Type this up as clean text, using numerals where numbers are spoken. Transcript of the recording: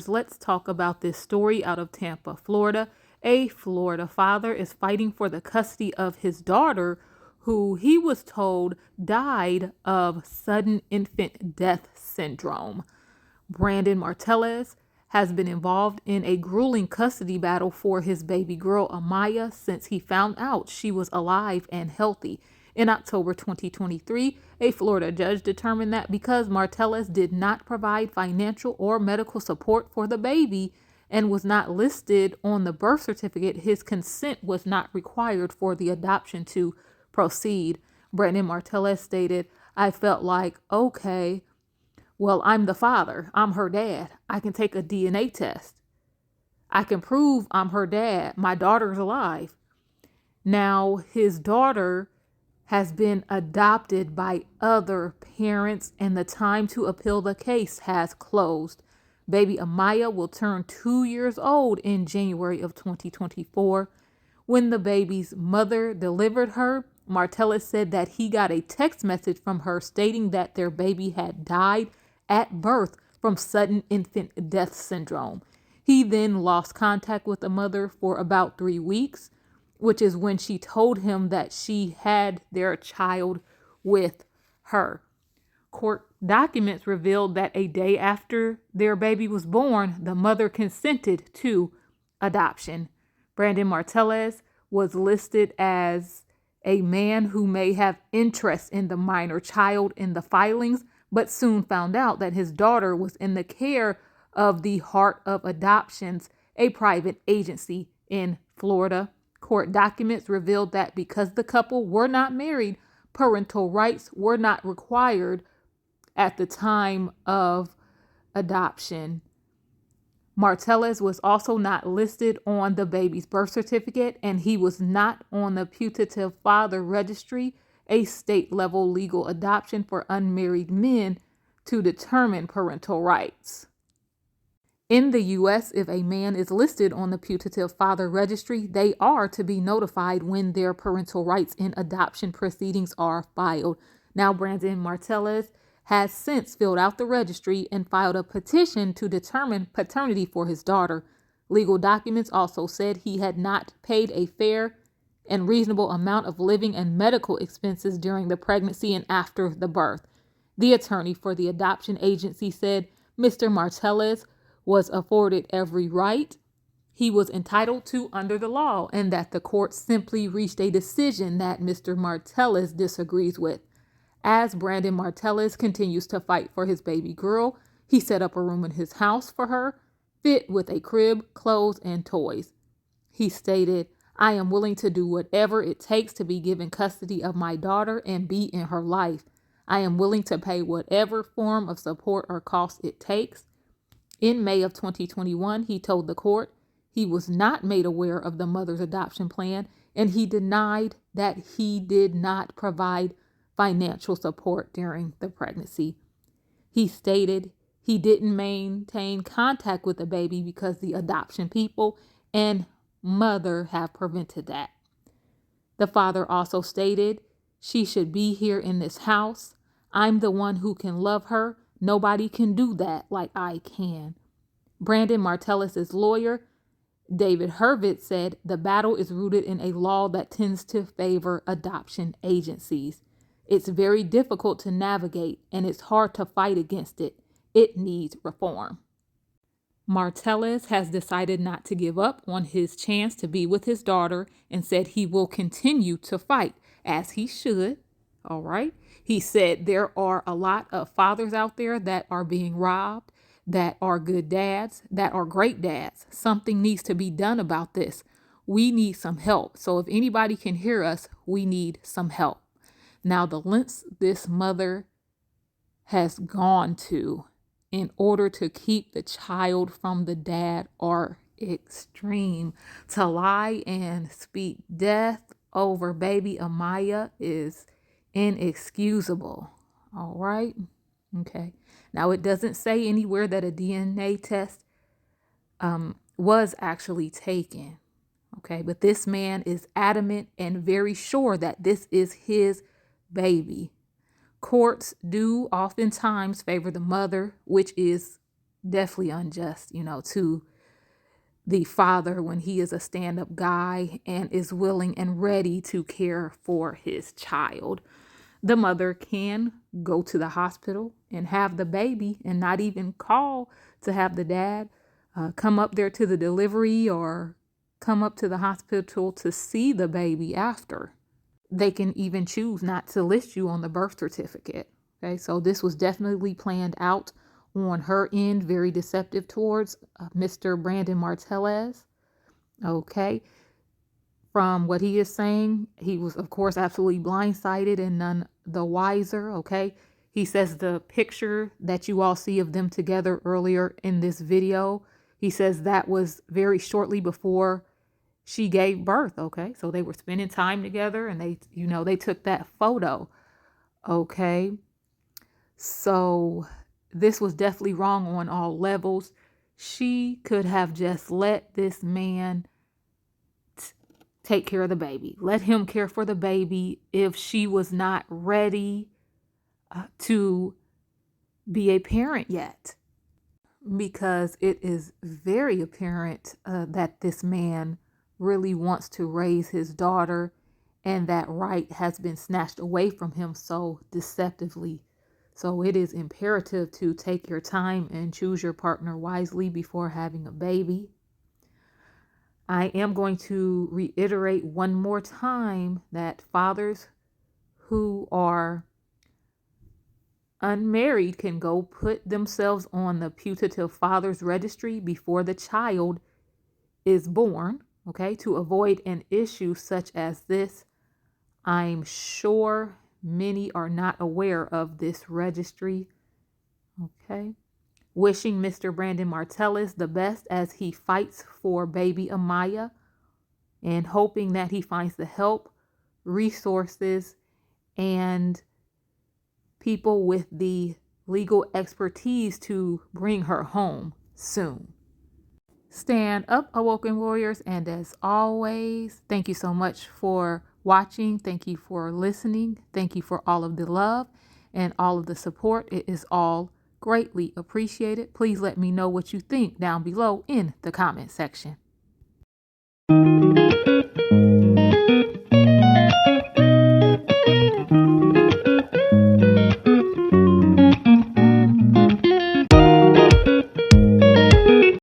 viewers, let's talk about this story out of Tampa, Florida. A Florida father is fighting for the custody of his daughter, who he was told died of sudden infant death syndrome. Brandon Marteliz has been involved in a grueling custody battle for his baby girl Amaya since he found out she was alive and healthy. In October 2023, a Florida judge determined that because Marteliz did not provide financial or medical support for the baby and was not listed on the birth certificate, his consent was not required for the adoption to proceed. Brandon Marteliz stated, "I felt like, okay, well, I'm the father. I'm her dad. I can take a DNA test. I can prove I'm her dad. My daughter's alive." Now, his daughter has been adopted by other parents, and the time to appeal the case has closed. Baby Amaya will turn 2 years old in January of 2024. When the baby's mother delivered her, Martellus said that he got a text message from her stating that their baby had died at birth from sudden infant death syndrome. He then lost contact with the mother for about 3 weeks, which is when she told him that she had their child with her. Court documents revealed that a day after their baby was born, the mother consented to adoption. Brandon Marteliz was listed as a man who may have interest in the minor child in the filings, but soon found out that his daughter was in the care of the Heart of Adoptions, a private agency in Florida. Court documents revealed that because the couple were not married, parental rights were not required at the time of adoption. Marteliz was also not listed on the baby's birth certificate, and he was not on the putative father registry, a state-level legal adoption for unmarried men to determine parental rights. In the U.S., if a man is listed on the putative father registry, they are to be notified when their parental rights in adoption proceedings are filed. Now, Brandon Marteliz has since filled out the registry and filed a petition to determine paternity for his daughter. Legal documents also said he had not paid a fair and reasonable amount of living and medical expenses during the pregnancy and after the birth. The attorney for the adoption agency said Mr. Marteliz was afforded every right he was entitled to under the law, and that the court simply reached a decision that Mr. Marteliz disagrees with. As Brandon Marteliz continues to fight for his baby girl, he set up a room in his house for her, fit with a crib, clothes, and toys. He stated, "I am willing to do whatever it takes to be given custody of my daughter and be in her life. I am willing to pay whatever form of support or cost it takes." In May of 2021, he told the court he was not made aware of the mother's adoption plan, and he denied that he did not provide financial support during the pregnancy. He stated he didn't maintain contact with the baby because the adoption people and mother have prevented that. The father also stated, "She should be here in this house. I'm the one who can love her. Nobody can do that like I can." Brandon Marteliz's lawyer, David Hurwitz, said the battle is rooted in a law that tends to favor adoption agencies. It's very difficult to navigate, and it's hard to fight against it. It needs reform. Marteliz has decided not to give up on his chance to be with his daughter and said he will continue to fight, as he should. All right. He said there are a lot of fathers out there that are being robbed, that are good dads, that are great dads. Something needs to be done about this. We need some help. So if anybody can hear us, we need some help. Now, the lengths this mother has gone to in order to keep the child from the dad are extreme. To lie and speak death over baby Amaya is inexcusable. All right. Okay. Now, it doesn't say anywhere that a DNA test was actually taken. Okay. But this man is adamant and very sure that this is his baby. Courts do oftentimes favor the mother, which is definitely unjust, to the father when he is a stand-up guy and is willing and ready to care for his child. The mother can go to the hospital and have the baby and not even call to have the dad come up there to the delivery or come up to the hospital to see the baby after. They can even choose not to list you on the birth certificate. Okay, so this was definitely planned out on her end, very deceptive towards Mr. Brandon Marteliz. Okay, from what he is saying, he was, of course, absolutely blindsided and none the wiser. Okay, he says the picture that you all see of them together earlier in this video, he says that was very shortly before she gave birth. Okay, so they were spending time together and they took that photo. Okay, so this was definitely wrong on all levels. She could have just let this man take care of the baby. Let him care for the baby if she was not ready to be a parent yet. Because it is very apparent that this man really wants to raise his daughter, and that right has been snatched away from him so deceptively. So it is imperative to take your time and choose your partner wisely before having a baby. I am going to reiterate one more time that fathers who are unmarried can go put themselves on the putative father's registry before the child is born, okay, to avoid an issue such as this. I'm sure many are not aware of this registry, okay. Wishing Mr. Brandon Marteliz the best as he fights for baby Amaya, and hoping that he finds the help, resources, and people with the legal expertise to bring her home soon. Stand up, awoken warriors, and as always, thank you so much for watching. Thank you for listening. Thank you for all of the love and all of the support. It is all greatly appreciated. Please let me know what you think down below in the comment section.